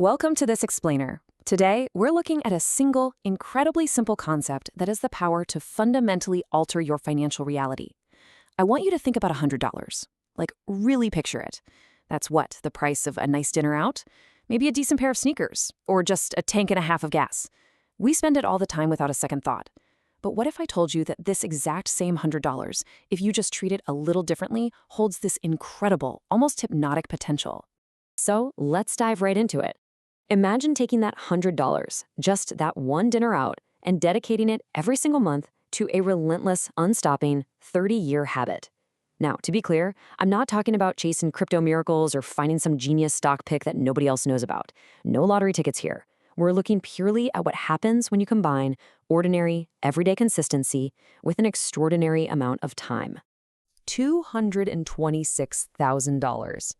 Welcome to this explainer. Today, we're looking at a single, incredibly simple concept that has the power to fundamentally alter your financial reality. I want you to think about $100. Like, really picture it. That's what, the price of a nice dinner out? Maybe a decent pair of sneakers, or just a tank and a half of gas. We spend it all the time without a second thought. But what if I told you that this exact same $100, if you just treat it a little differently, holds this incredible, almost hypnotic potential? So let's dive right into it. Imagine taking that $100, just that one dinner out, and dedicating it every single month to a relentless, unstopping 30-year habit. Now, to be clear, I'm not talking about chasing crypto miracles or finding some genius stock pick that nobody else knows about. No lottery tickets here. We're looking purely at what happens when you combine ordinary, everyday consistency with an extraordinary amount of time. $226,000.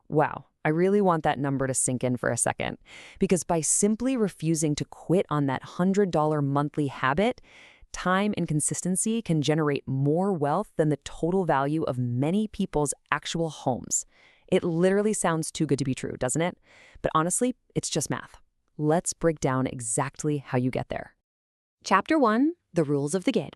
Wow, I really want that number to sink in for a second, because by simply refusing to quit on that $100 monthly habit, time and consistency can generate more wealth than the total value of many people's actual homes. It literally sounds too good to be true, doesn't it? But honestly, it's just math. Let's break down exactly how you get there. Chapter 1, the rules of the game.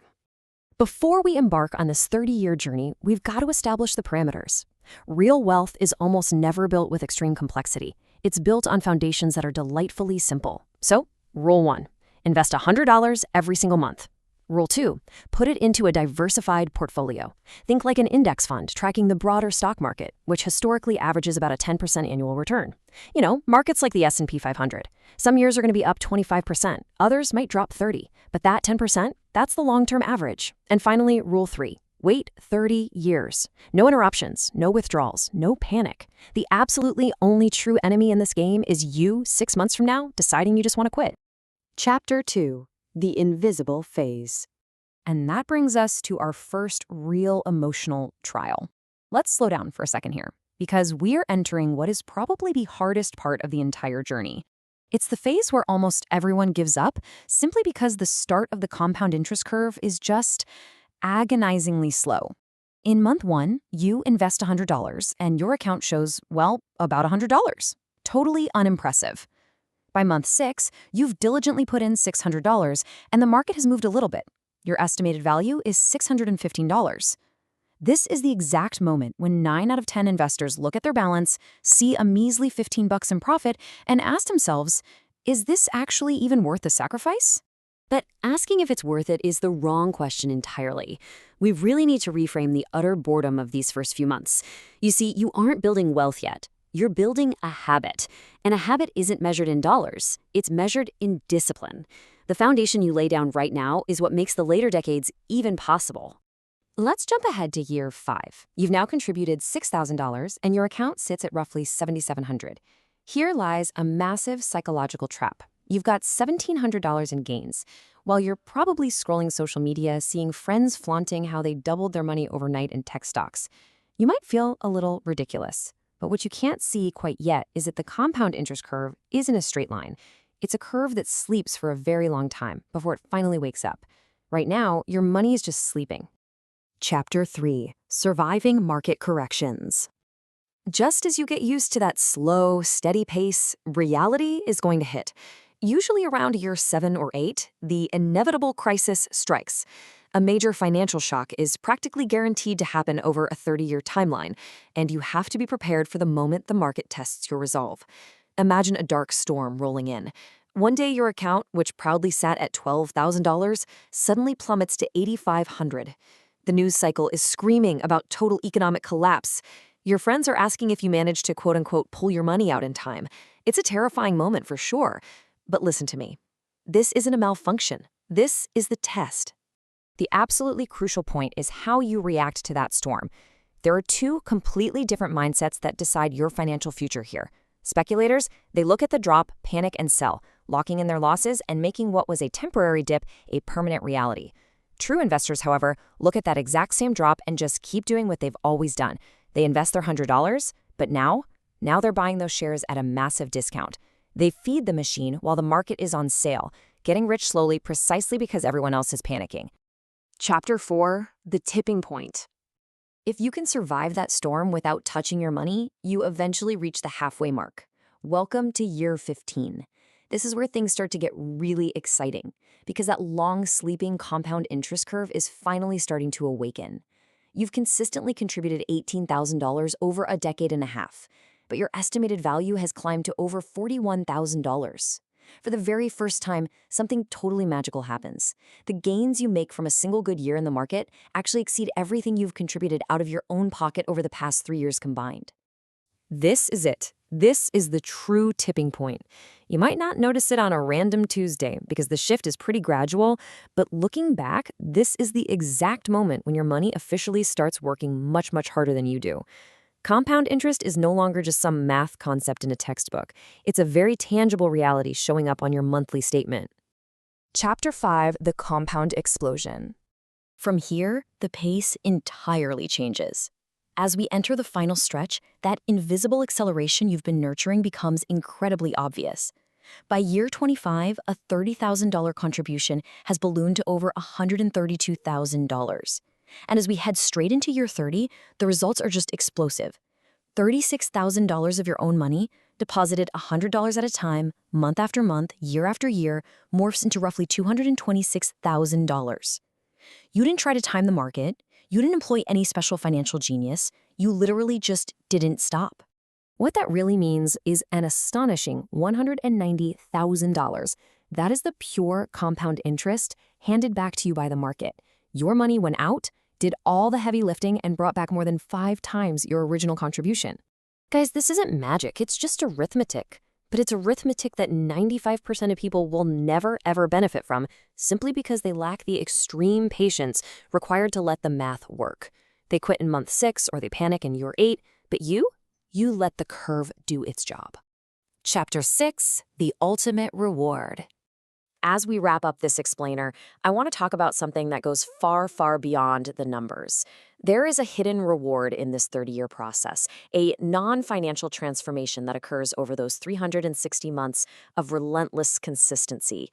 Before we embark on this 30-year journey, we've got to establish the parameters. Real wealth is almost never built with extreme complexity. It's built on foundations that are delightfully simple. So, rule 1, invest $100 every single month. Rule 2, put it into a diversified portfolio. Think like an index fund tracking the broader stock market, which historically averages about a 10% annual return. You know, markets like the S&P 500. Some years are going to be up 25%, others might drop 30%, but that 10%, that's the long-term average. And finally, rule 3. Wait 30 years. No interruptions, no withdrawals, no panic. The absolutely only true enemy in this game is you 6 months from now deciding you just want to quit. Chapter 2, the invisible phase. And that brings us to our first real emotional trial. Let's slow down for a second here, because we are entering what is probably the hardest part of the entire journey. It's the phase where almost everyone gives up simply because the start of the compound interest curve is just agonizingly slow. In month 1, you invest $100 and your account shows, well, about $100. Totally unimpressive. By month 6, you've diligently put in $600 and the market has moved a little bit. Your estimated value is $615. This is the exact moment when 9 out of 10 investors look at their balance, see a measly $15 in profit, and ask themselves, is this actually even worth the sacrifice? But asking if it's worth it is the wrong question entirely. We really need to reframe the utter boredom of these first few months. You see, you aren't building wealth yet. You're building a habit. And a habit isn't measured in dollars. It's measured in discipline. The foundation you lay down right now is what makes the later decades even possible. Let's jump ahead to year 5. You've now contributed $6,000 and your account sits at roughly $7,700. Here lies a massive psychological trap. You've got $1,700 in gains, while you're probably scrolling social media, seeing friends flaunting how they doubled their money overnight in tech stocks. You might feel a little ridiculous, but what you can't see quite yet is that the compound interest curve isn't a straight line. It's a curve that sleeps for a very long time before it finally wakes up. Right now, your money is just sleeping. Chapter 3, surviving market corrections. Just as you get used to that slow, steady pace, reality is going to hit. Usually around year 7 or 8, the inevitable crisis strikes. A major financial shock is practically guaranteed to happen over a 30-year timeline, and you have to be prepared for the moment the market tests your resolve. Imagine a dark storm rolling in. One day your account, which proudly sat at $12,000, suddenly plummets to $8,500. The news cycle is screaming about total economic collapse. Your friends are asking if you managed to quote-unquote pull your money out in time. It's a terrifying moment for sure. But listen to me. This isn't a malfunction. This is the test. The absolutely crucial point is how you react to that storm. There are 2 completely different mindsets that decide your financial future here. Speculators, they look at the drop, panic, and sell, locking in their losses and making what was a temporary dip a permanent reality. True investors, however, look at that exact same drop and just keep doing what they've always done. They invest their $100, but now they're buying those shares at a massive discount. They feed the machine while the market is on sale, getting rich slowly precisely because everyone else is panicking. Chapter 4, the tipping point. If you can survive that storm without touching your money, you eventually reach the halfway mark. Welcome to year 15. This is where things start to get really exciting because that long sleeping compound interest curve is finally starting to awaken. You've consistently contributed $18,000 over a decade and a half, but your estimated value has climbed to over $41,000. For the very first time, something totally magical happens. The gains you make from a single good year in the market actually exceed everything you've contributed out of your own pocket over the past 3 years combined. This is it. This is the true tipping point. You might not notice it on a random Tuesday because the shift is pretty gradual, but looking back, this is the exact moment when your money officially starts working much, much harder than you do. Compound interest is no longer just some math concept in a textbook. It's a very tangible reality showing up on your monthly statement. Chapter 5, The Compound Explosion. From here, the pace entirely changes. As we enter the final stretch, that invisible acceleration you've been nurturing becomes incredibly obvious. By year 25, a $30,000 contribution has ballooned to over $132,000. And as we head straight into year 30, the results are just explosive. $36,000 of your own money, deposited $100 at a time, month after month, year after year, morphs into roughly $226,000. You didn't try to time the market. You didn't employ any special financial genius. You literally just didn't stop. What that really means is an astonishing $190,000. That is the pure compound interest handed back to you by the market. Your money went out, did all the heavy lifting, and brought back more than 5 times your original contribution. Guys, this isn't magic. It's just arithmetic. But it's arithmetic that 95% of people will never, ever benefit from simply because they lack the extreme patience required to let the math work. They quit in month 6 or they panic in year 8, but you let the curve do its job. Chapter 6, The Ultimate Reward. As we wrap up this explainer, I want to talk about something that goes far, far beyond the numbers. There is a hidden reward in this 30-year process, a non-financial transformation that occurs over those 360 months of relentless consistency.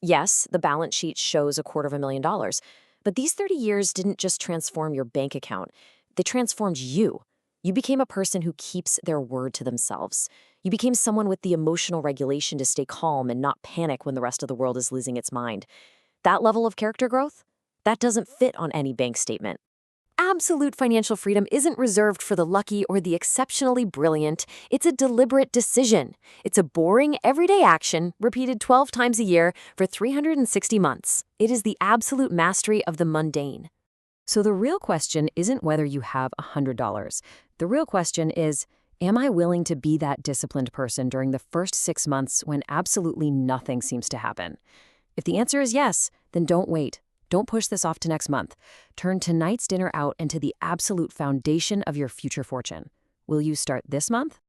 Yes, the balance sheet shows $250,000, but these 30 years didn't just transform your bank account. They transformed you. You became a person who keeps their word to themselves. You became someone with the emotional regulation to stay calm and not panic when the rest of the world is losing its mind. That level of character growth, that doesn't fit on any bank statement. Absolute financial freedom isn't reserved for the lucky or the exceptionally brilliant. It's a deliberate decision. It's a boring, everyday action repeated 12 times a year for 360 months. It is the absolute mastery of the mundane. So the real question isn't whether you have $100. The real question is, am I willing to be that disciplined person during the first 6 months when absolutely nothing seems to happen? If the answer is yes, then don't wait. Don't push this off to next month. Turn tonight's dinner out into the absolute foundation of your future fortune. Will you start this month?